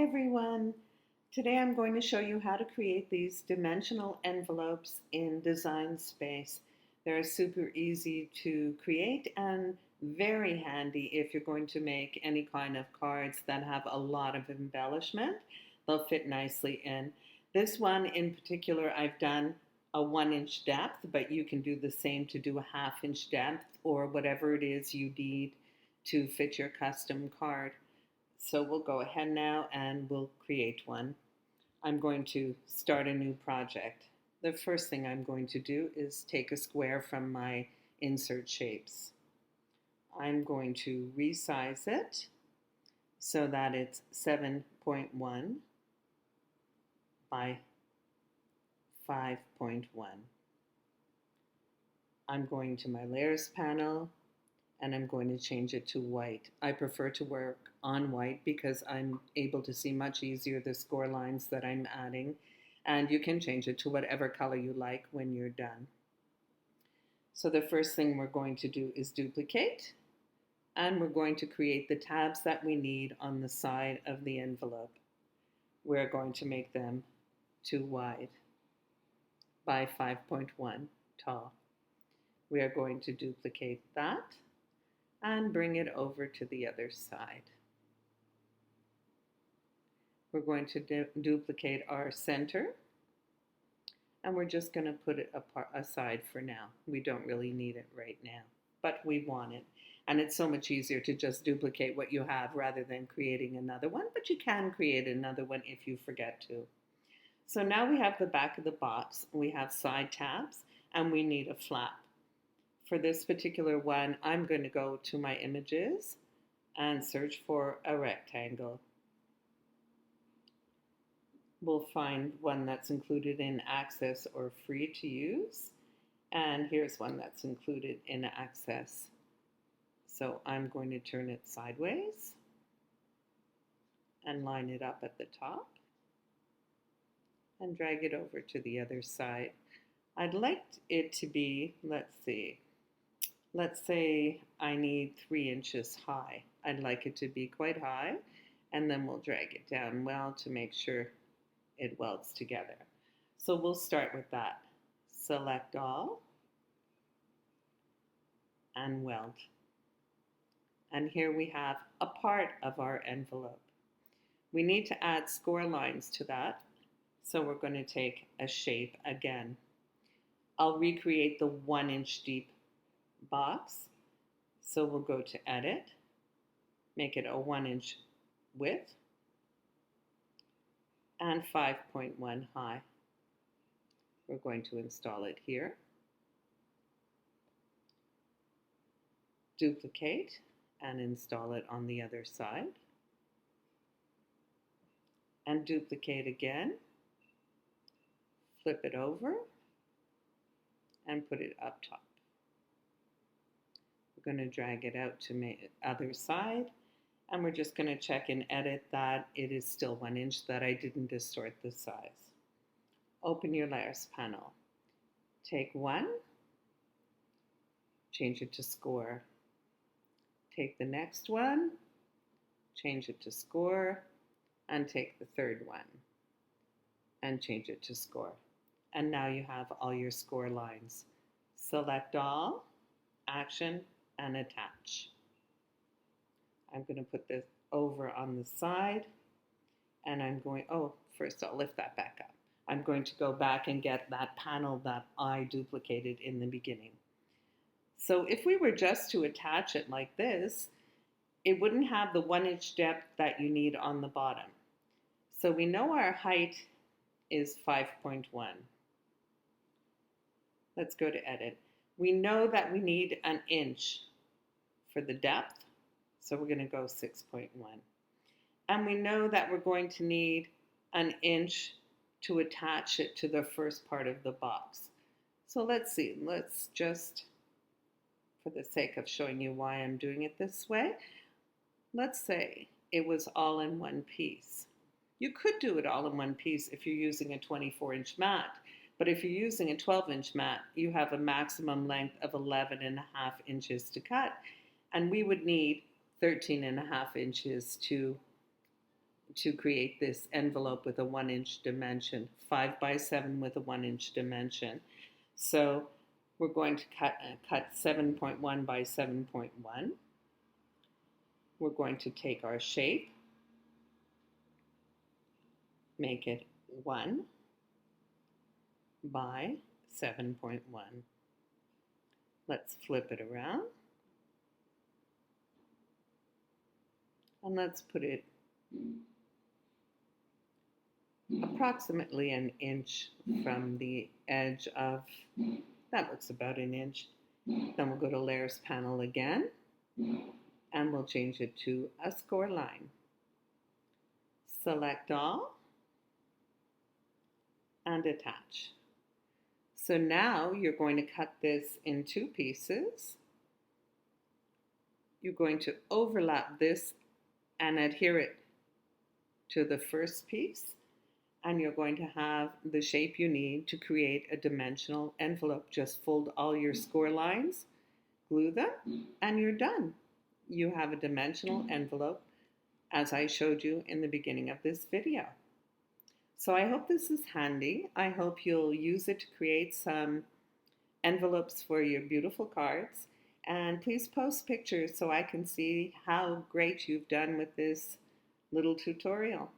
everyone. Today I'm going to show you how to create these dimensional envelopes in Design Space. They're super easy to create and very handy if you're going to make any kind of cards that have a lot of embellishment. They'll fit nicely in. This one in particular, I've done a 1 inch depth, but you can do the same to do a 1/2 inch depth or whatever it is you need to fit your custom card. So we'll go ahead now and we'll create one. I'm going to start a new project. The first thing I'm going to do is take a square from my insert shapes. I'm going to resize it so that it's 7.1 by 5.1. I'm going to my layers panel and I'm going to change it to white. I prefer to work on white because I'm able to see much easier the score lines that I'm adding, and you can change it to whatever color you like when you're done. So the first thing we're going to do is duplicate, and we're going to create the tabs that we need on the side of the envelope. We're going to make them 2 wide by 5.1 tall. We are going to duplicate that and bring it over to the other side. We're going to duplicate our center, and we're just going to put it aside for now. We don't really need it right now, but we want it. And it's so much easier to just duplicate what you have rather than creating another one, but you can create another one if you forget to. So now we have the back of the box, we have side tabs, and we need a flap. For this particular one, I'm going to go to my images and search for a rectangle. We'll find one that's included in Access or free to use, and here's one that's included in Access. So I'm going to turn it sideways and line it up at the top and drag it over to the other side. I'd like it to be, let's say I need 3 inches high. I'd like it to be quite high, and then we'll drag it down well to make sure it welds together. So we'll start with that. Select all and weld. And here we have a part of our envelope. We need to add score lines to that, so we're going to take a shape again. I'll recreate the 1-inch deep box. So we'll go to Edit, make it a 1-inch width, and 5.1 high. We're going to install it here. Duplicate and install it on the other side. And duplicate again. Flip it over and put it up top. We're going to drag it out to the other side, and we're just going to check and edit that it is still 1 inch, that I didn't distort the size. Open your layers panel. Take one, change it to score. Take the next one, change it to score, and take the third one and change it to score. And now you have all your score lines. Select all, action, and attach. I'm going to put this over on the side, and I'm going, first I'll lift that back up. I'm going to go back and get that panel that I duplicated in the beginning. So if we were just to attach it like this, it wouldn't have the 1-inch depth that you need on the bottom. So we know our height is 5.1. Let's go to Edit. We know that we need 1 inch for the depth, so we're going to go 6.1. And we know that we're going to need 1 inch to attach it to the first part of the box. So let's see, let's just, for the sake of showing you why I'm doing it this way, let's say it was all in one piece. You could do it all in one piece if you're using a 24-inch mat. But if you're using a 12-inch mat, you have a maximum length of 11.5 inches to cut, and we would need 13.5 inches to to create this envelope with a 1-inch dimension, 5 by 7 with a 1-inch dimension. So we're going to cut 7.1 by 7.1. We're going to take our shape, make it 1 by 7.1. Let's flip it around. And let's put it approximately an inch from the edge of, that looks about an inch. Then we'll go to Layers panel again, and we'll change it to a score line. Select all, and attach. So now you're going to cut this in 2 pieces. You're going to overlap this and adhere it to the first piece, and you're going to have the shape you need to create a dimensional envelope. Just fold all your score lines, glue them, and you're done. You have a dimensional envelope, as I showed you in the beginning of this video. So I hope this is handy. I hope you'll use it to create some envelopes for your beautiful cards. And please post pictures so I can see how great you've done with this little tutorial.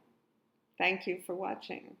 Thank you for watching.